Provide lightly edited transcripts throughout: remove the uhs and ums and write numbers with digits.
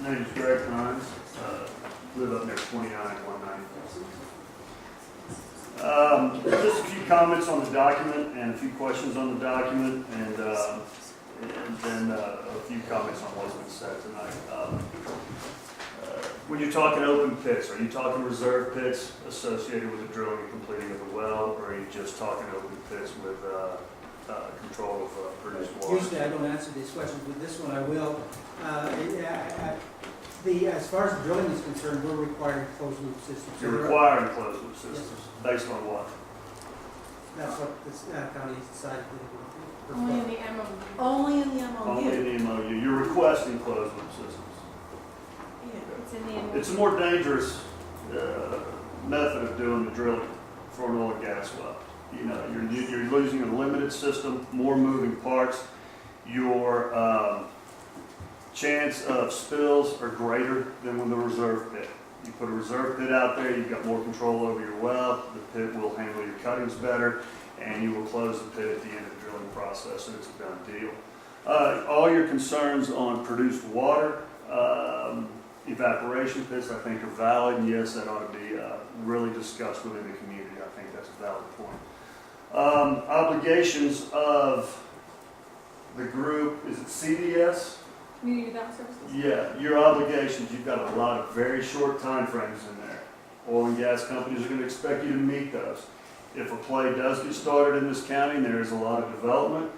My name is Greg Hinds. Live up near 29 and 190. Just a few comments on the document and a few questions on the document, and then a few comments on what's been said tonight. When you're talking open pits, are you talking reserve pits associated with the drilling and completing of the well, or are you just talking open pits with control of produced water? Usually I don't answer these questions, but this one I will. As far as drilling is concerned, we're requiring closed loop systems. You're requiring closed loop systems, based on what? That's what this county decided to do. Only in the MOU. Only in the MOU. Only in the MOU. You're requesting closed loop systems. It's in the MOU. It's a more dangerous method of doing the drilling for an oil and gas well. You know, you're losing a limited system, more moving parts. Your chance of spills are greater than with the reserve pit. You put a reserve pit out there, you've got more control over your well, the pit will handle your cuttings better, and you will close the pit at the end of the drilling process, and it's a done deal. All your concerns on produced water, evaporation pits, I think are valid, and yes, that ought to be really discussed within the community. I think that's a valid point. Obligations of the group, is it CDS? Community Development Services? Yeah, your obligations, you've got a lot of very short time frames in there. Oil and gas companies are going to expect you to meet those. If a play does get started in this county and there is a lot of development,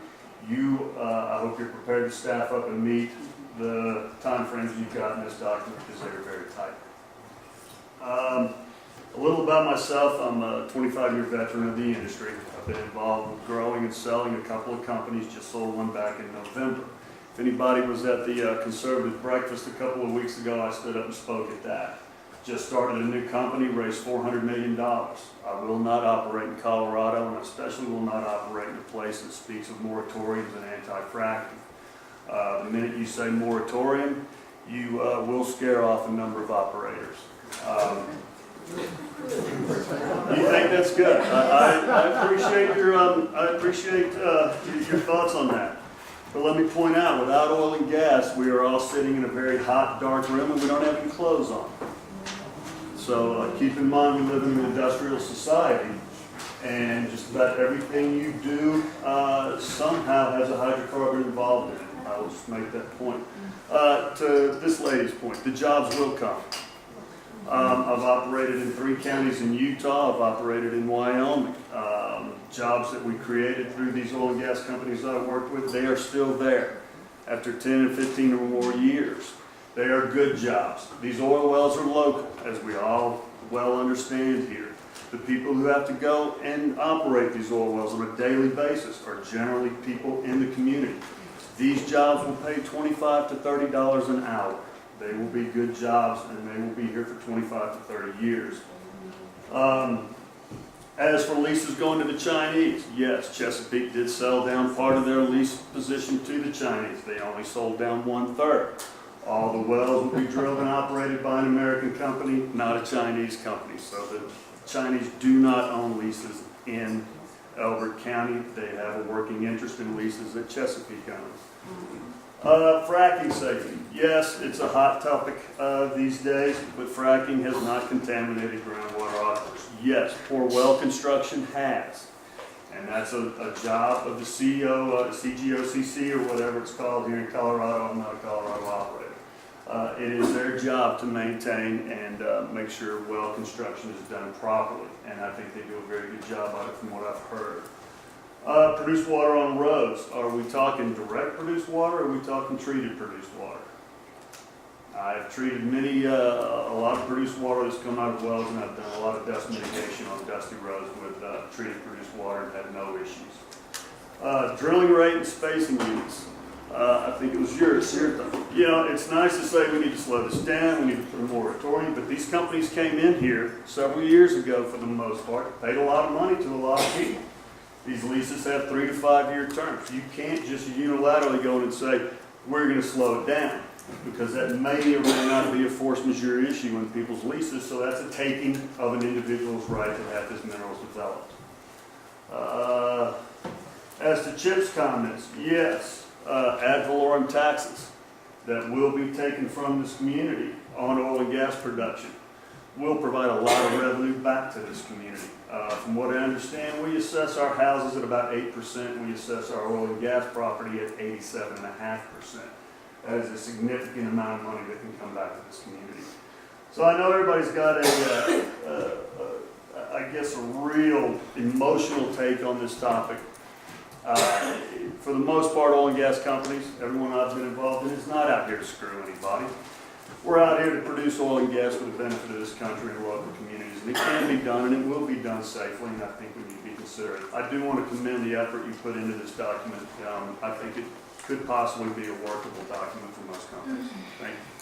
I hope you're prepared to staff up and meet the time frames you've got in this document, because they are very tight. A little about myself. I'm a 25-year veteran of the industry. I've been involved with growing and selling a couple of companies, just sold one back in November. If anybody was at the conservative breakfast a couple of weeks ago, I stood up and spoke at that. Just started a new company, raised $400 million. I will not operate in Colorado, and I especially will not operate in a place that speaks of moratoriums and anti-fracking. The minute you say moratorium, you will scare off a number of operators. You think that's good? I appreciate your thoughts on that. But let me point out, without oil and gas, we are all sitting in a very hot, dark room, and we don't have any clothes on. So keep in mind, we live in an industrial society, and just about everything you do somehow has a hydrocarbon involved in it. I will just make that point. To this lady's point, the jobs will come. I've operated in 3 counties in Utah. I've operated in Wyoming. Jobs that we created through these oil and gas companies I've worked with, they are still there after 10 and 15 or more years. They are good jobs. These oil wells are local, as we all well understand here. The people who have to go and operate these oil wells on a daily basis are generally people in the community. These jobs will pay $25 to $30 an hour. They will be good jobs, and they will be here for 25 to 30 years. As for leases going to the Chinese, yes, Chesapeake did sell down part of their lease position to the Chinese. They only sold down 1/3. All the wells will be drilled and operated by an American company, not a Chinese company. So the Chinese do not own leases in Elbert County. They have a working interest in leases that Chesapeake owns. Fracking safety. Yes, it's a hot topic these days, but fracking has not contaminated groundwater aquifers. Yes, poor well construction has. And that's a job of the CEO, CGOCC, or whatever it's called here in Colorado. I'm not a Colorado operator. It is their job to maintain and make sure well construction is done properly. And I think they do a very good job of it from what I've heard. Produced water on roads. Are we talking direct produced water, or are we talking treated produced water? I've treated a lot of produced water that's come out of wells, and I've done a lot of dust mitigation on dusty roads with treated produced water and had no issues. Drilling rate and spacing units. I think it was your thing. You know, it's nice to say we need to slow this down, we need to put a moratorium, but these companies came in here several years ago for the most part, paid a lot of money to a lot of people. These leases have 3 to 5 year terms. You can't just unilaterally go in and say, we're going to slow it down, because that may or may not be a force majeure issue in people's leases, so that's a taking of an individual's right to have his minerals developed. As to Chip's comments, yes, ad valorem taxes. that will be taken from this community on oil and gas production will provide a lot of revenue back to this community. From what I understand, we assess our houses at about 8%. We assess our oil and gas property at 87.5%. That is a significant amount of money that can come back to this community. So I know everybody's got I guess, a real emotional take on this topic. For the most part, oil and gas companies, everyone I've been involved in, is not out here to screw anybody. We're out here to produce oil and gas for the benefit of this country and local communities. And it can be done, and it will be done safely, and I think we need to be considerate. I do want to commend the effort you put into this document. I think it could possibly be a workable document for most companies. Thank you.